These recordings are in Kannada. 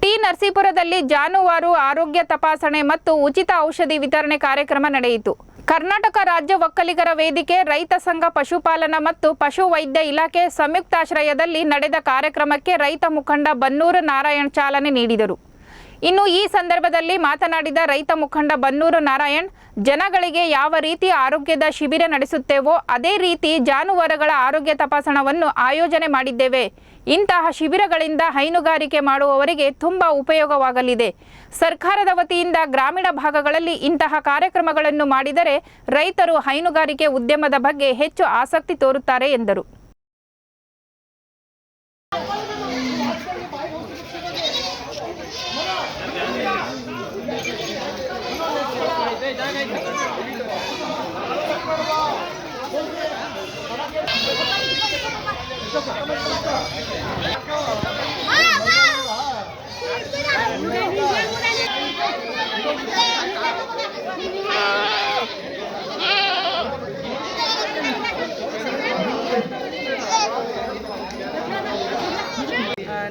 ಟಿ ನರಸೀಪುರದಲ್ಲಿ ಜಾನುವಾರು ಆರೋಗ್ಯ ತಪಾಸಣೆ ಮತ್ತು ಉಚಿತ ಔಷಧಿ ವಿತರಣೆ ಕಾರ್ಯಕ್ರಮ ನಡೆಯಿತು. ಕರ್ನಾಟಕ ರಾಜ್ಯ ಒಕ್ಕಲಿಗರ ವೇದಿಕೆ, ರೈತ ಸಂಘ, ಪಶುಪಾಲನಾ ಮತ್ತು ಪಶು ವೈದ್ಯ ಇಲಾಖೆ ಸಂಯುಕ್ತಾಶ್ರಯದಲ್ಲಿ ನಡೆದ ಕಾರ್ಯಕ್ರಮಕ್ಕೆ ರೈತ ಮುಖಂಡ ಬನ್ನೂರು ನಾರಾಯಣ್ ಚಾಲನೆ ನೀಡಿದರು. ಇನ್ನು ಈ ಸಂದರ್ಭದಲ್ಲಿ ಮಾತನಾಡಿದ ರೈತ ಮುಖಂಡ ಬನ್ನೂರು ನಾರಾಯಣ್, ಜನಗಳಿಗೆ ಯಾವ ರೀತಿ ಆರೋಗ್ಯದ ಶಿಬಿರ ನಡೆಸುತ್ತೇವೋ ಅದೇ ರೀತಿ ಜಾನುವಾರುಗಳ ಆರೋಗ್ಯ ತಪಾಸಣೆಯನ್ನು ಆಯೋಜನೆ ಮಾಡಿದ್ದೇವೆ. ಇಂತಹ ಶಿಬಿರಗಳಿಂದ ಹೈನುಗಾರಿಕೆ ಮಾಡುವವರಿಗೆ ತುಂಬಾ ಉಪಯೋಗವಾಗಲಿದೆ. ಸರ್ಕಾರದ ವತಿಯಿಂದ ಗ್ರಾಮೀಣ ಭಾಗಗಳಲ್ಲಿ ಇಂತಹ ಕಾರ್ಯಕ್ರಮಗಳನ್ನು ಮಾಡಿದರೆ ರೈತರು ಹೈನುಗಾರಿಕೆ ಉದ್ಯಮದ ಬಗ್ಗೆ ಹೆಚ್ಚು ಆಸಕ್ತಿ ತೋರುತ್ತಾರೆ ಎಂದರು.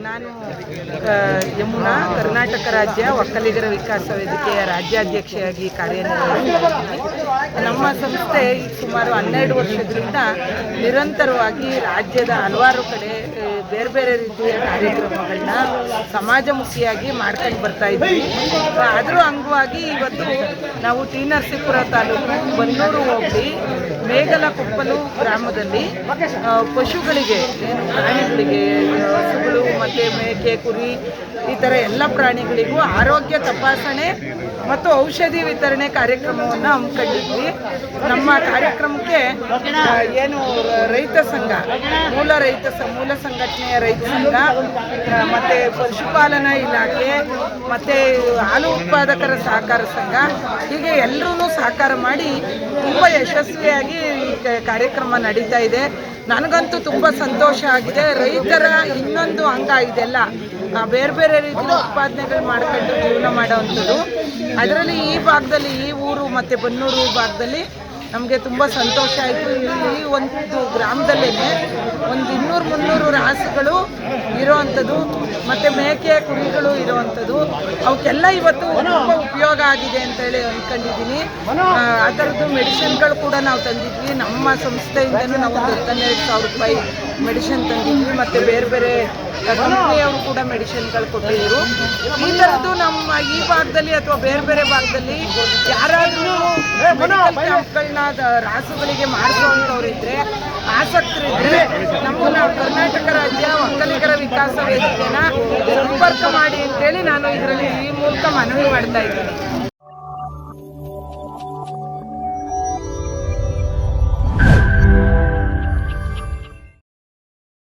ನಾನು ಯಮುನಾ ಕರ್ನಾಟಕ ರಾಜ್ಯ ಒಕ್ಕಲಿಗರ ವಿಕಾಸ ವೇದಿಕೆಯ ರಾಜ್ಯಾಧ್ಯಕ್ಷೆಯಾಗಿ ಕಾರ್ಯನಿರ್ವಹಿಸುತ್ತಿದ್ದೀನಿ. ನಮ್ಮ ಸಂಸ್ಥೆ ಸುಮಾರು 12 ವರ್ಷಗಳಿಂದ ನಿರಂತರವಾಗಿ ರಾಜ್ಯದ ಹಲವಾರು ಕಡೆ ಬೇರೆ ಬೇರೆ ರೀತಿಯ ಕಾರ್ಯಕ್ರಮಗಳನ್ನ ಸಮಾಜಮುಖಿಯಾಗಿ ಮಾಡ್ಕೊಂಡು ಬರ್ತಾ ಇದ್ವಿ. ಅದರ ಅಂಗವಾಗಿ ಇವತ್ತು ನಾವು ಟಿ ನರಸೀಪುರ ತಾಲೂಕು ಬನ್ನೂರು ಹೋಬಳಿ ಮೇಗಲಕೊಪ್ಪಲು ಗ್ರಾಮದಲ್ಲಿ ಪಶುಗಳಿಗೆ, ಪ್ರಾಣಿಗಳಿಗೆ, ಹಸುಗಳು ಮತ್ತು ಮೇಕೆ, ಕುರಿ ಈ ಥರ ಎಲ್ಲ ಪ್ರಾಣಿಗಳಿಗೂ ಆರೋಗ್ಯ ತಪಾಸಣೆ ಮತ್ತು ಔಷಧಿ ವಿತರಣೆ ಕಾರ್ಯಕ್ರಮವನ್ನು ಹಮ್ಮಿಕೊಂಡಿದ್ವಿ. ನಮ್ಮ ಕಾರ್ಯಕ್ರಮಕ್ಕೆ ಏನು ರೈತ ಸಂಘ, ಮೂಲ ಸಂಘಟನೆಯ ರೈತ ಸಂಘ ಮತ್ತು ಪಶುಪಾಲನಾ ಇಲಾಖೆ ಮತ್ತು ಹಾಲು ಉತ್ಪಾದಕರ ಸಹಕಾರ ಸಂಘ, ಹೀಗೆ ಎಲ್ಲರೂ ಸಹಕಾರ ಮಾಡಿ ತುಂಬ ಯಶಸ್ವಿಯಾಗಿ ಕಾರ್ಯಕ್ರಮ ನಡೀತಾ ಇದೆ. ನನಗಂತೂ ತುಂಬ ಸಂತೋಷ ಆಗಿದೆ. ರೈತರ ಇನ್ನೊಂದು ಅಂಗ ಇದೆಲ್ಲ ಬೇರೆ ಬೇರೆ ರೀತಿಯ ಉತ್ಪಾದನೆಗಳು ಮಾಡ್ಕೊಂಡು ಜೀವನ ಮಾಡೋವಂಥದ್ದು. ಅದರಲ್ಲಿ ಈ ಭಾಗದಲ್ಲಿ, ಈ ಊರು ಮತ್ತು ಬನ್ನೂರು ಭಾಗದಲ್ಲಿ ನಮಗೆ ತುಂಬ ಸಂತೋಷ ಆಯಿತು. ಇಲ್ಲಿ ಒಂದು ಗ್ರಾಮದಲ್ಲೇ ಒಂದು 200-300 ರಾಸುಗಳು ಇರೋವಂಥದ್ದು ಮತ್ತು ಮೇಕೆ, ಕುರಿಗಳು ಇರೋವಂಥದ್ದು, ಅವಕ್ಕೆಲ್ಲ ಇವತ್ತು ತುಂಬ ಉಪಯೋಗ ಆಗಿದೆ ಅಂತೇಳಿ ಅಂದ್ಕೊಂಡಿದ್ದೀನಿ. ಆ ಥರದ್ದು ಮೆಡಿಸಿನ್ಗಳು ಕೂಡ ನಾವು ತಂದಿದ್ವಿ. ನಮ್ಮ ಸಂಸ್ಥೆಯಿಂದನೂ ನಾವು ಒಂದು 12,000 ರೂಪಾಯಿ ಮೆಡಿಸಿನ್ ತಂದಿದ್ವಿ ಮತ್ತು ಬೇರೆ ಬೇರೆ ಕಂಪ್ನಿಯವರು ಕೂಡ ಮೆಡಿಸಿನ್ಗಳು ಕೊಟ್ಟಿದ್ರು. ಈ ಥರದ್ದು ನಮ್ಮ ಈ ಭಾಗದಲ್ಲಿ ಅಥವಾ ಬೇರೆ ಬೇರೆ ಭಾಗದಲ್ಲಿ ಯಾರಾದರೂ ಮೆಡಿಕಲ್ ಕ್ಯಾಂಪ್ಗಳನ್ನ ರಾಸುಗಳಿಗೆ ಮಾಡಿಸುವಂಥವ್ರು ಇದ್ದರೆ, ಆಸಕ್ತರಿದ್ದರೆ ನಾವು ಕರ್ನಾಟಕ ರಾಜ್ಯ ಒಕ್ಕಲಿಗರ ವಿಕಾಸ ವೇದಿಕೆನ ಸಂಪರ್ಕ ಮಾಡಿ ಅಂತೇಳಿ ನಾನು ಇದರಲ್ಲಿ ಈ ಮೂಲಕ ಮನವಿ ಮಾಡ್ತಾ ಇದ್ದೀನಿ.